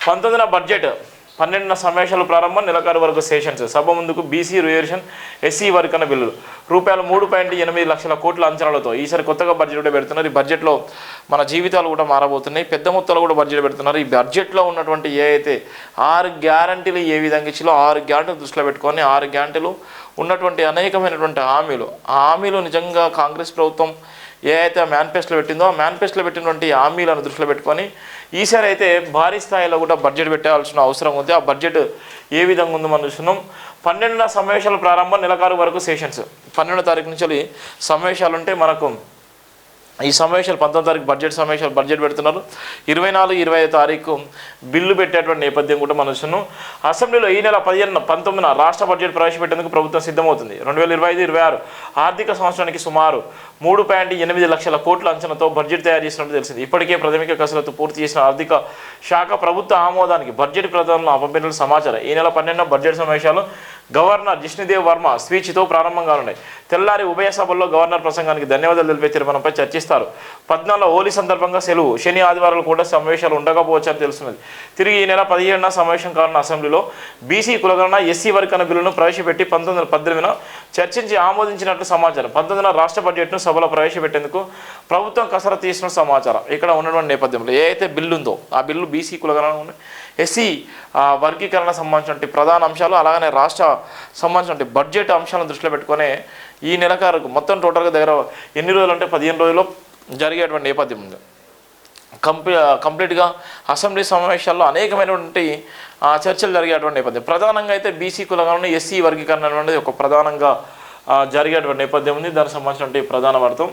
19న budget, 12న సమావేశాలు ప్రారంభం, నెలవారీ వరకు సెషన్స్. సభ ముందుకు బీసీ రిజర్వేషన్, ఎస్సీ వర్గీకరణ బిల్లులు. రూపాయలు 3.8 లక్షల కోట్ల అంచనాలతో ఈసారి కొత్తగా బడ్జెట్ కూడా పెడుతున్నారు. ఈ బడ్జెట్లో మన జీవితాలు కూడా మారబోతున్నాయి. పెద్ద మొత్తాలు కూడా బడ్జెట్ పెడుతున్నారు. ఈ బడ్జెట్లో ఉన్నటువంటి అయితే 6 గ్యారంటీలు ఏ విధంగా ఇచ్చిలో 6 గ్యారంటీలు దృష్టిలో పెట్టుకొని 6 గ్యారంటీలు ఉన్నటువంటి అనేకమైనటువంటి హామీలు, ఆ హామీలు నిజంగా కాంగ్రెస్ ప్రభుత్వం ఏ అయితే మేనిఫెస్టోలో పెట్టిందో ఆ మేనిఫెస్టోలో పెట్టినటువంటి హామీలను దృష్టిలో పెట్టుకొని ఈసారి అయితే భారీ స్థాయిలో కూడా బడ్జెట్ పెట్టాల్సిన అవసరం ఉంది. ఆ బడ్జెట్ ఏ విధంగా ఉందో మనం చూస్తున్నాం. 12న సమావేశాల ప్రారంభం, నెలవారీ వరకు సెషన్స్. 12వ తారీఖు నుంచి సమావేశాలు ఉంటే మనకు ఈ సమావేశాలు 19వ తారీఖు బడ్జెట్ పెడుతున్నారు. 24, 25 తారీఖు బిల్లు పెట్టేటువంటి నేపథ్యం కూడా మనం చూస్తున్నాం. అసెంబ్లీలో ఈ నెల 19న రాష్ట్ర బడ్జెట్ ప్రవేశపెట్టేందుకు ప్రభుత్వం సిద్ధమవుతుంది. 2025-26 ఆర్థిక సంవత్సరానికి సుమారు 3.8 లక్షల కోట్ల అంచనాతో బడ్జెట్ తయారు చేసినట్టు తెలిసింది. ఇప్పటికే ప్రాథమిక కసరత్తు పూర్తి చేసిన ఆర్థిక శాఖ ప్రభుత్వ ఆమోదానికి బడ్జెట్ ప్రధానంలో పంపిన సమాచారం. ఈ నెల 12న బడ్జెట్ సమావేశాలు గవర్నర్ జిష్ణుదేవ్ వర్మ స్పీచ్తో ప్రారంభం కానున్నాయి. తెల్లారి ఉభయ సభల్లో గవర్నర్ ప్రసంగానికి ధన్యవాదాలు తెలిపే తీర్మానంపై చర్చిస్తారు. 14 హోలీ సందర్భంగా సెలవు, శని ఆదివారాలు కూడా సమావేశాలు ఉండకపోవచ్చని తెలుస్తున్నది. తిరిగి ఈ నెల 17న సమావేశం కానున్న అసెంబ్లీలో బీసీ కులగణన, ఎస్సీ వర్గీకరణ బిల్లును ప్రవేశపెట్టి 1918న చర్చించి ఆమోదించినట్లు సమాచారం. 19న రాష్ట్ర బడ్జెట్ను సభలో ప్రవేశపెట్టేందుకు ప్రభుత్వం కసరత్తు చేసిన సమాచారం. ఇక్కడ ఉన్నటువంటి నేపథ్యంలో ఏ అయితే బిల్లు ఉందో ఆ బిల్లు బీసీ కులగణన, ఎస్సీ వర్గీకరణ సంబంధించిన ప్రధాన అంశాలు, అలాగనే రాష్ట్ర సంబంధించిన బడ్జెట్ అంశాలను దృష్టిలో పెట్టుకొని ఈ నెలకారుకు మొత్తం టోటల్గా దగ్గర ఎన్ని రోజులు అంటే 15 రోజుల్లో జరిగేటువంటి నేపథ్యం ఉంది. కంప్లీట్గా అసెంబ్లీ సమావేశాల్లో అనేకమైనటువంటి చర్చలు జరిగేటువంటి నేపథ్యం. ప్రధానంగా అయితే బీసీ కులగణన, ఎస్సీ వర్గీకరణ అనేది ఒక ప్రధానంగా జరిగేటువంటి నేపథ్యం ఉంది. దానికి సంబంధించినటువంటి ప్రధాన వార్తం.